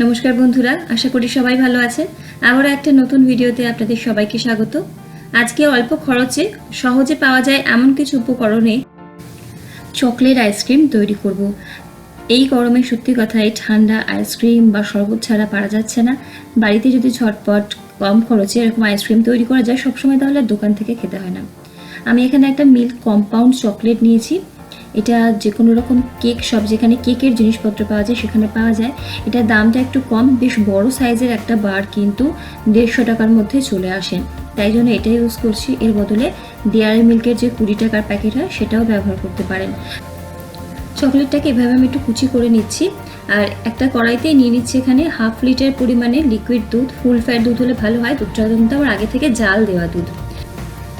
নমস্কার বন্ধুরা, আশা করি সবাই ভালো আছেন। আবার একটা নতুন ভিডিওতে আপনাদের সবাইকে স্বাগত। আজকে অল্প খরচে সহজে পাওয়া যায় এমন কিছু উপকরণে চকলেট আইসক্রিম তৈরি করব। এই গরমে সত্যি কথা এই ঠান্ডা আইসক্রিম বা শরবত ছাড়া পারা যাচ্ছে না। বাড়িতে যদি ঝটপট কম খরচে এরকম আইসক্রিম তৈরি করা যায় সবসময়, তাহলে দোকান থেকে খেতে হয় না। আমি এখানে একটা মিল্ক কম্পাউন্ড চকলেট নিয়েছি। এটা যে কোনো রকম কেক শপ, যেখানে কেকের জিনিসপত্র পাওয়া যায় সেখানে পাওয়া যায়। এটার দামটা একটু কম, বেশ বড় সাইজের একটা বার কিন্তু 150 টাকার মধ্যে চলে আসে, তাই জন্য এটাই ইউজ করছি। এর বদলে ডেয়ারি মিল্কের যে 20 টাকার প্যাকেট হয় সেটাও ব্যবহার করতে পারেন। চকলেটটাকে এভাবে আমি একটু কুচি করে নিচ্ছি, আর একটা কড়াইতে নিয়ে নিচ্ছি এখানে 1/2 লিটার পরিমাণে লিকুইড দুধ। ফুল ফ্যাট দুধ হলে ভালো হয়, দুধটা কিন্তু আমার আগে থেকে জাল দেওয়া দুধ।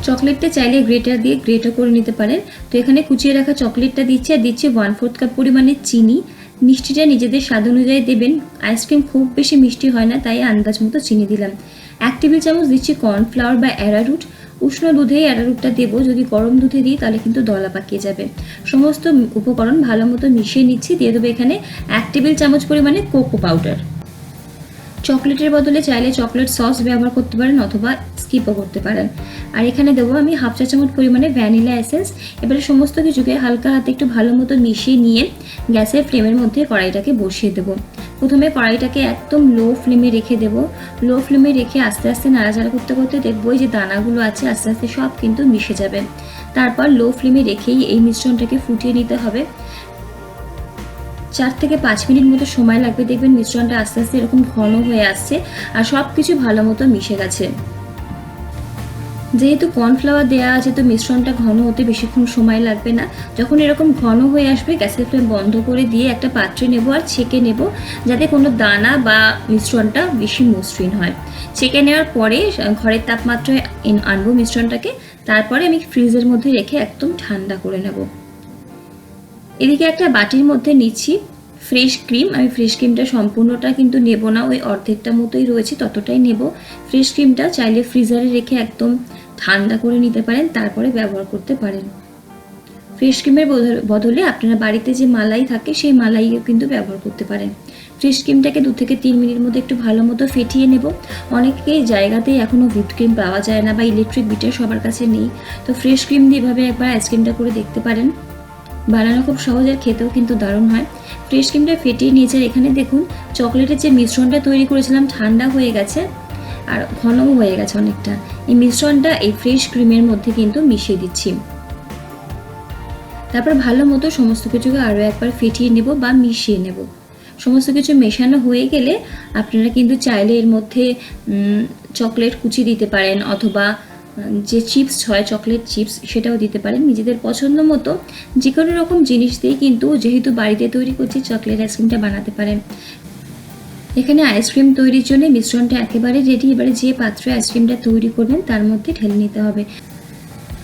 চকলেটটা চাইলে গ্রেটার দিয়ে গ্রেটও করে নিতে পারেন। তো এখানে কুচিয়ে রাখা চকলেটটা দিচ্ছি, আর দিচ্ছি 1/4 কাপ পরিমাণে চিনি। মিষ্টিটা নিজেদের স্বাদ অনুযায়ী দেবেন। আইসক্রিম খুব বেশি মিষ্টি হয় না, তাই আন্দাজ মতো চিনি দিলাম। 1 টেবিল চামচ দিচ্ছি কর্নফ্লাওয়ার বা অ্যারারুট। উষ্ণ দুধেই অ্যারারুটটা দেবো, যদি গরম দুধে দিই তাহলে কিন্তু দলা পাকিয়ে যাবে। সমস্ত উপকরণ ভালো মতো মিশিয়ে নিচ্ছি। দিয়ে দেবো এখানে 1 টেবিল চামচ পরিমাণে কোকো পাউডার। চকলেটের বদলে চাইলে চকলেট সস ব্যবহার করতে পারেন অথবা স্কিপও করতে পারেন। আর এখানে দেবো আমি 1/2 চা চামচ পরিমাণে ভ্যানিলা এসেন্স। এবারে সমস্ত কিছুকে হালকা হাতে একটু ভালো মতো মিশিয়ে নিয়ে গ্যাসের ফ্লেমের মধ্যে কড়াইটাকে বসিয়ে দেবো। প্রথমে কড়াইটাকে একদম লো ফ্লেমে রেখে দেবো। লো ফ্লেমে রেখে আস্তে আস্তে নাড়াচাড়া করতে করতে দেখবো যে দানাগুলো আছে আস্তে আস্তে সব কিন্তু মিশে যাবে। তারপর লো ফ্লেমে রেখেই এই মিশ্রণটাকে ফুটিয়ে নিতে হবে। 4 থেকে 5 মিনিট মতো সময় লাগবে। দেখবেন মিশ্রণটা আস্তে আস্তে এরকম ঘন হয়ে আসছে আর সব কিছু ভালো মতো মিশে গেছে। যেহেতু কর্নফ্লাওয়ার দেওয়া আছে, তো মিশ্রণটা ঘন হতে বেশিক্ষণ সময় লাগবে না। যখন এরকম ঘন হয়ে আসবে, গ্যাসের ফ্লেম বন্ধ করে দিয়ে একটা পাত্রে নেব আর ছেঁকে নেব, যাতে কোনো দানা বা মিশ্রণটা বেশি মসৃণ হয়। ছেঁকে নেওয়ার পরে ঘরের তাপমাত্রায় আনবো মিশ্রণটাকে। তারপরে আমি ফ্রিজের মধ্যে রেখে একদম ঠান্ডা করে নেব। এদিকে একটা বাটির মধ্যে নিচ্ছি ফ্রেশ ক্রিম। আমি ফ্রেশ ক্রিমটা সম্পূর্ণটা কিন্তু নেব না, ওই অর্ধেকটা মতোই রয়েছে ততটাই নেব। ফ্রেশ ক্রিমটা চাইলে ফ্রিজারে রেখে একদম ঠান্ডা করে নিতে পারেন, তারপরে ব্যবহার করতে পারেন। ফ্রেশ ক্রিমের বদলে আপনারা বাড়িতে যে মালাই থাকে সেই মালাইও কিন্তু ব্যবহার করতে পারেন। ফ্রেশ ক্রিমটাকে 2 থেকে 3 মিনিট মধ্যে একটু ভালো মতো ফেটিয়ে নেব। অনেকেই জায়গাতেই এখনও হুইপ ক্রিম পাওয়া যায় না বা ইলেকট্রিক বিটার সবার কাছে নেই, তো ফ্রেশ ক্রিম দিয়ে এভাবে একবার আইসক্রিমটা করে দেখতে পারেন। বানানো খুব সহজ আর খেতেও কিন্তু দারুণ হয়। ফ্রেশ ক্রিমটা ফেটিয়ে নিয়েছে। এখানে দেখুন চকলেটের যে মিশ্রণটা তৈরি করেছিলাম ঠান্ডা হয়ে গেছে আর ঘনও হয়ে গেছে অনেকটা। এই মিশ্রণটা এই ফ্রেশ ক্রিমের মধ্যে কিন্তু মিশিয়ে দিচ্ছি। তারপর ভালো মতো সমস্ত কিছুকে আরও একবার ফেটিয়ে নেব বা মিশিয়ে নেব। সমস্ত কিছু মেশানো হয়ে গেলে আপনারা কিন্তু চাইলে এর মধ্যে চকলেট কুচি দিতে পারেন, অথবা যে চিপস হয় চকলেট চিপস সেটাও দিতে পারেন। নিজেদের পছন্দ মতো যে কোনো রকম জিনিস দিয়ে কিন্তু, যেহেতু বাড়িতে তৈরি করছি, চকলেট আইসক্রিমটা বানাতে পারেন। এখানে আইসক্রিম তৈরির জন্য মিশ্রণটা একেবারে রেডি। এবারে যে পাত্রে আইসক্রিমটা তৈরি করবেন তার মধ্যে ঢেলে নিতে হবে।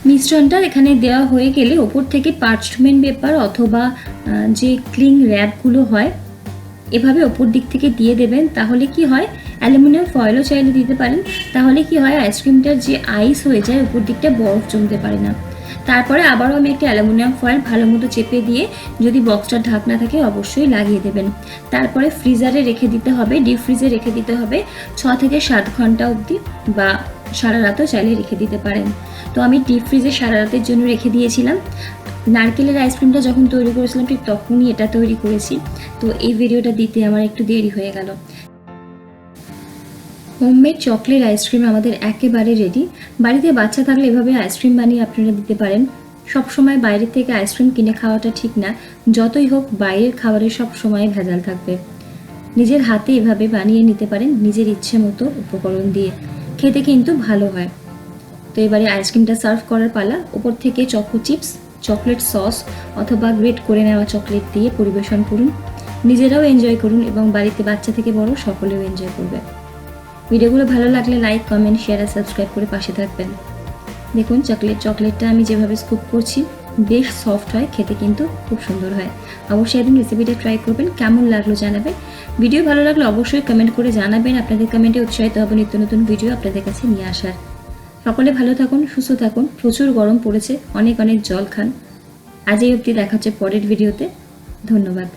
মিশ্রণটা এখানে দেওয়া হয়ে গেলে ওপর থেকে পার্চমেন্ট পেপার অথবা যে ক্লিং র্যাপগুলো হয় এভাবে ওপর দিক থেকে দিয়ে দেবেন। তাহলে কি হয়, অ্যালুমিনিয়াম ফয়েলও চাইলে দিতে পারেন। তাহলে কি হয়, আইসক্রিমটার যে আইস হয়ে যায় উপর দিকটা বরফ জমতে পারে না। তারপরে আবারও আমি একটা অ্যালুমিনিয়াম ফয়েল ভালো মতো চেপে দিয়ে, যদি বক্সটার ঢাকনা থাকে অবশ্যই লাগিয়ে দেবেন। তারপরে ফ্রিজারে রেখে দিতে হবে, ডিপ ফ্রিজে রেখে দিতে হবে 6 থেকে 7 ঘন্টা অবধি, বা সারা রাতও চাইলে রেখে দিতে পারেন। তো আমি ডিপ ফ্রিজে সারা রাতের জন্য রেখে দিয়েছিলাম। নারকেলের আইসক্রিমটা যখন তৈরি করেছিলাম ঠিক তখনই এটা তৈরি করেছি, তো এই ভিডিওটা দিতে আমার একটু দেরি হয়ে গেল। হোমমেড চকলেট আইসক্রিম আমাদের একেবারে রেডি। বাড়িতে বাচ্চা থাকলে এভাবে আইসক্রিম বানিয়ে আপনারা দিতে পারেন। সবসময় বাইরে থেকে আইসক্রিম কিনে খাওয়াটা ঠিক না, যতই হোক বাইরের খাবারে সব সময় ভেজাল থাকবে। নিজের হাতে এভাবে বানিয়ে নিতে পারেন নিজের ইচ্ছে মতো উপকরণ দিয়ে, খেতে কিন্তু ভালো হয়। তো এবারে আইসক্রিমটা সার্ভ করার পালা। ওপর থেকে চকো চিপস, চকলেট সস অথবা গ্রেট করে নেওয়া চকলেট দিয়ে পরিবেশন করুন। নিজেরাও এনজয় করুন এবং বাড়িতে বাচ্চা থেকে বড় সকলেও এনজয় করবে। ভিডিওগুলো ভালো লাগলে লাইক, কমেন্ট, শেয়ার আর সাবস্ক্রাইব করে পাশে থাকবেন। দেখুন চকলেটটা আমি যেভাবে স্কুপ করছি বেশ সফট হয়, খেতে কিন্তু খুব সুন্দর হয়। অবশ্যই একদিন রেসিপিটা ট্রাই করবেন, কেমন লাগলো জানাবেন। ভিডিও ভালো লাগলে অবশ্যই কমেন্ট করে জানাবেন। আপনাদের কমেন্টে উৎসাহিত হবে নিত্য নতুন ভিডিও আপনাদের কাছে নিয়ে আসার। সকলে ভালো থাকুন, সুস্থ থাকুন। প্রচুর গরম পড়েছে, অনেক অনেক জল খান। আজ এই অবধি, দেখা হচ্ছে পরের ভিডিওতে। ধন্যবাদ।